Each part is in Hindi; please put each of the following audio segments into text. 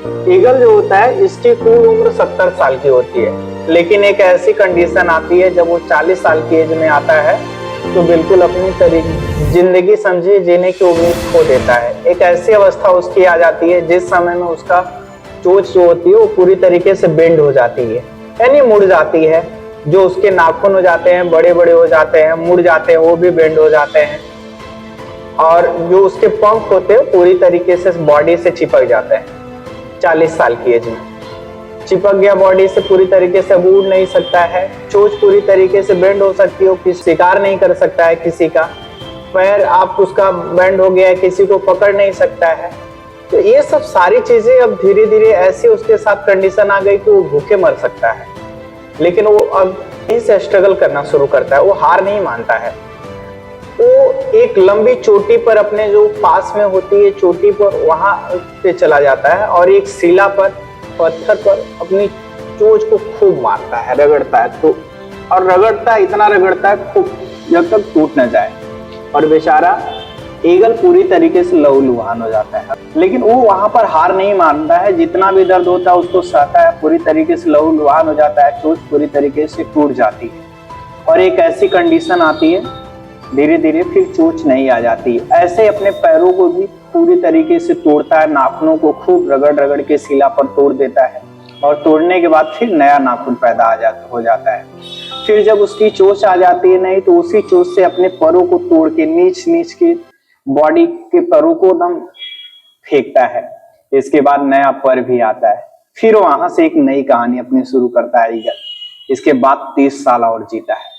ईगल जो होता है इसकी कुल उम्र 70 साल की होती है, लेकिन एक ऐसी कंडीशन आती है जब वो 40 साल की एज में आता है तो बिल्कुल अपनी जिंदगी समझिए जीने की उम्मीद खो देता है। एक ऐसी अवस्था उसकी आ जाती है जिस समय में उसका चोंच जो होती है वो पूरी तरीके से बेंड हो जाती है, यानी मुड़ जाती है। जो उसके नाखून हो जाते हैं बड़े बड़े हो जाते हैं, मुड़ जाते हैं, वो भी बेंड हो जाते हैं। और जो उसके पंख होते हैं पूरी तरीके से बॉडी से चिपक जाते हैं। 40 साल की एज में चिपक गया बॉडी से, पूरी तरीके से अब उड़ नहीं सकता है। चोंच पूरी तरीके से बेंड हो सकती है, वो किसी शिकार नहीं कर सकता है किसी का। पैर आप उसका बेंड हो गया है, किसी को पकड़ नहीं सकता है। तो ये सब सारी चीजें अब धीरे धीरे ऐसी उसके साथ कंडीशन आ गई कि वो भूखे मर सकता है, लेकिन वो अब से स्ट्रगल करना शुरू करता है। वो हार नहीं मानता है। वो एक लंबी चोटी पर अपने जो पास में होती है चोटी पर वहां पे चला जाता है और एक शिला पर पत्थर पर अपनी चोंच को खूब मारता है, रगड़ता है। तो और रगड़ता है, इतना रगड़ता है खूब जब तक टूट न जाए। और बेचारा ईगल पूरी तरीके से लहूलुहान हो जाता है, लेकिन वो वहां पर हार नहीं मानता है। जितना भी दर्द होता है उसको सहता है, पूरी तरीके से लहूलुहान हो जाता है, चोंच पूरी तरीके से टूट जाती है। और एक ऐसी कंडीशन आती है धीरे धीरे फिर चोंच नहीं आ जाती। ऐसे अपने पैरों को भी पूरी तरीके से तोड़ता है, नाखूनों को खूब रगड़ रगड़ के शिला पर तोड़ देता है और तोड़ने के बाद फिर नया नाखून पैदा हो जाता है। फिर जब उसकी चोंच आ जाती है नहीं तो उसी चोंच से अपने पैरों को तोड़ के नीच नीच के बॉडी के पैरों को एकदम फेंकता है। इसके बाद नया पर भी आता है। फिर वहां से एक नई कहानी अपनी शुरू करता है ईगल। इसके बाद 30 साल और जीता है,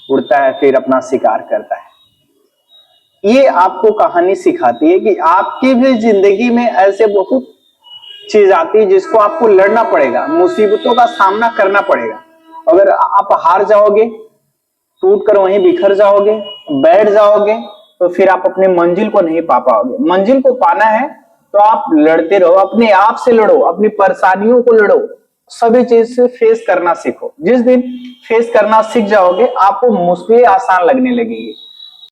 उड़ता है, फिर अपना शिकार करता है। ये आपको कहानी सिखाती है कि आपकी भी जिंदगी में ऐसे बहुत चीज आती है जिसको आपको लड़ना पड़ेगा, मुसीबतों का सामना करना पड़ेगा। अगर आप हार जाओगे, टूट कर वहीं बिखर जाओगे, बैठ जाओगे, तो फिर आप अपनी मंजिल को नहीं पा पाओगे। मंजिल को पाना है तो आप लड़ते रहो, अपने आप से लड़ो, अपनी परेशानियों को लड़ो, सभी चीज से फेस करना सीखो। जिस दिन फेस करना सीख जाओगे आपको मुश्किलें आसान लगने लगेगी।